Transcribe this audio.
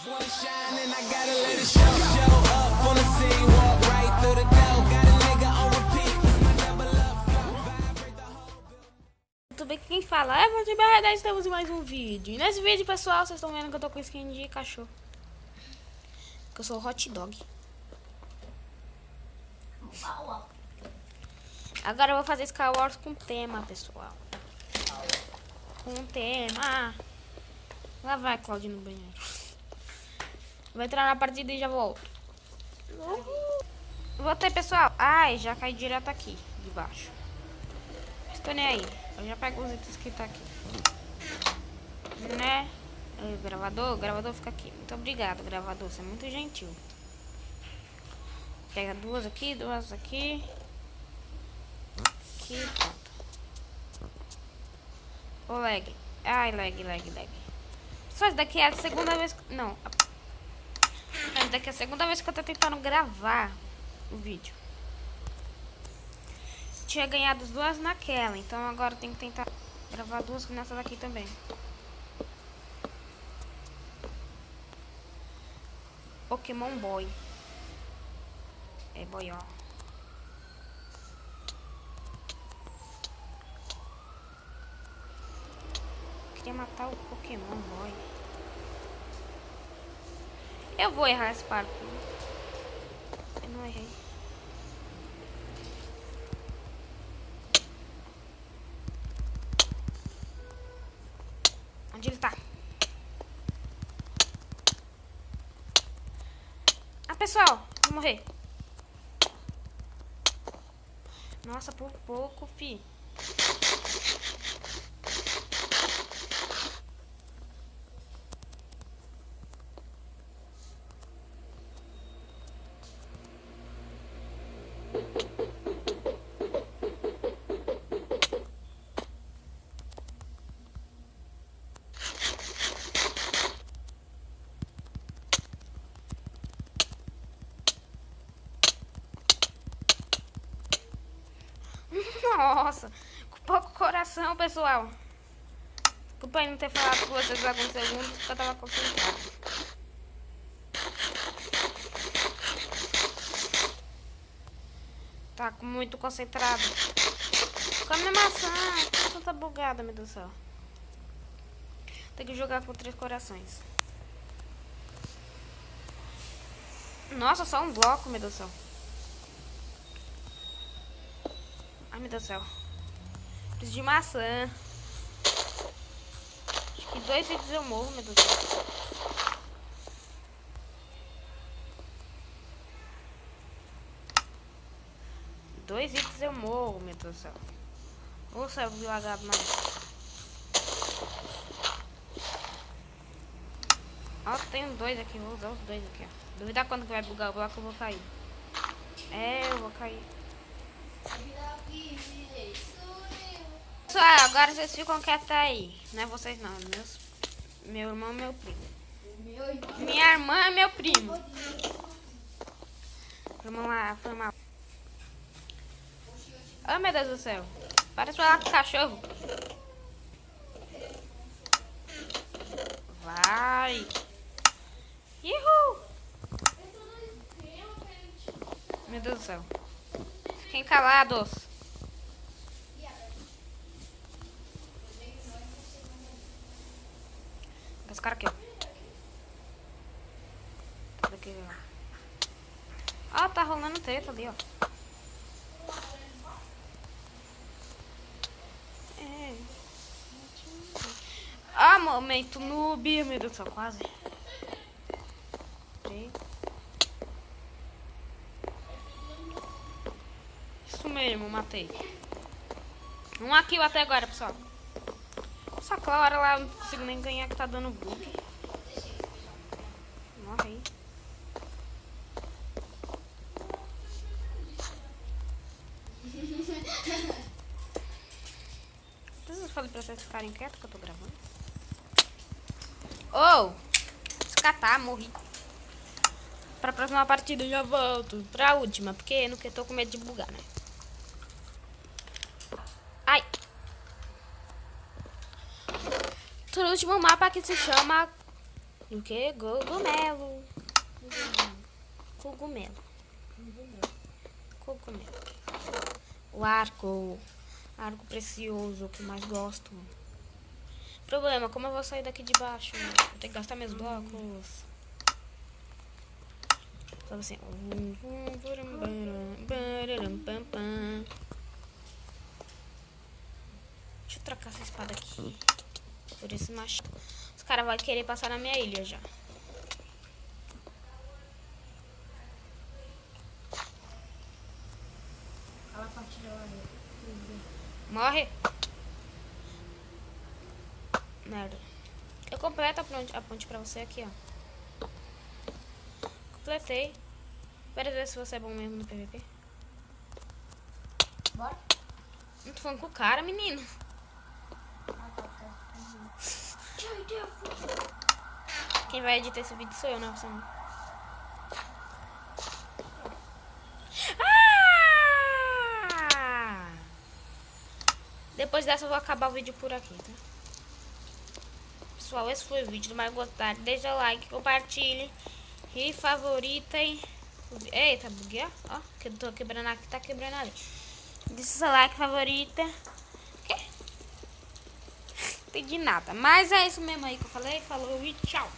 Tudo bem que quem fala é Vou de Barra, estamos em mais um vídeo. E nesse vídeo, pessoal, vocês estão vendo que eu tô com skin de cachorro. Que eu sou hot dog. Agora eu vou fazer Skywars com tema, pessoal. Com tema. Lá vai, Claudio, no banheiro. Vou entrar na partida e já volto. Voltei, pessoal. Ai, já caí direto aqui, de baixo. Estou nem aí. Eu já pego os itens que tá aqui. Né? O gravador fica aqui. Muito obrigado, gravador. Você é muito gentil. Pega duas aqui. Aqui, pronto. Ô, lag. Ai, lag. Só isso daqui é a segunda vez... Não. Isso daqui é a segunda vez que eu tô tentando gravar o vídeo. Tinha ganhado as duas naquela, então agora tem que tentar gravar duas nessa daqui também. Pokémon Boy. É boy, ó. Queria matar o Pokémon Boy. Eu vou errar esse parkour. Eu não errei. Onde ele tá? Ah, pessoal, vou morrer. Nossa, por pouco, fi. Nossa, com pouco coração, pessoal. Desculpa aí não ter falado com vocês alguns segundos, porque eu tava concentrado. Tá muito concentrado. Come a maçã. A maçã tá bugada, meu Deus do céu. Tem que jogar com 3 corações. Nossa, só um bloco, meu Deus do céu. Ai, meu Deus do céu. Preciso de maçã. Acho que 2 vídeos eu morro, meu Deus do céu. Dois hits eu morro, meu Deus do céu. Ou céu lagado mais. Ó, tem 2 aqui, vou usar os 2 aqui, ó. Duvidar quando que vai bugar o bloco, eu vou cair. É, eu vou cair. Pessoal, agora vocês ficam quietos aí. Não é vocês não, meu irmão e meu primo. Minha irmã e meu primo. Vamos lá, foi mal. Oh, meu Deus do céu. Parece falar com o cachorro. Vai. Uhul. Meu Deus do céu. Fiquem calados. Esse cara aqui, ó. Daqui, ó. Ó, tá rolando treta ali, ó. Ah, momento noob, meu Deus do céu, quase. Isso mesmo, matei. Um aqui até agora, pessoal. Só que a hora lá eu não consigo nem ganhar, que tá dando bug. Morre aí. Eu falei pra vocês ficarem quietos que eu tô gravando. Oh! Descatar, morri. Pra próxima partida eu já volto. Pra última, porque eu não tô com medo de bugar, né? Ai! Tô no último mapa que se chama Do que? Cogumelo. Cogumelo. Cogumelo. O arco. Arco precioso, que eu mais gosto. Problema, como eu vou sair daqui de baixo? Eu tenho que gastar meus blocos. Só assim. Deixa eu trocar essa espada aqui por esse machado. Os caras vão querer passar na minha ilha já. Morre. Merda. Eu completo a ponte pra você aqui, ó. Completei. Espera ver se você é bom mesmo no PVP. Bora? Não tô falando com o cara, menino. Quem vai editar esse vídeo sou eu, não é você não. Ah! Depois dessa eu vou acabar o vídeo por aqui, tá? Pessoal, esse foi o vídeo. Se mais gostar, deixa o like, compartilhe e favoritem. Eita, buguei, ó. Que eu tô quebrando aqui, tá quebrando ali. Deixa seu like, favorita. Que? Não entendi nada. Mas é isso mesmo aí que eu falei. Falou e tchau.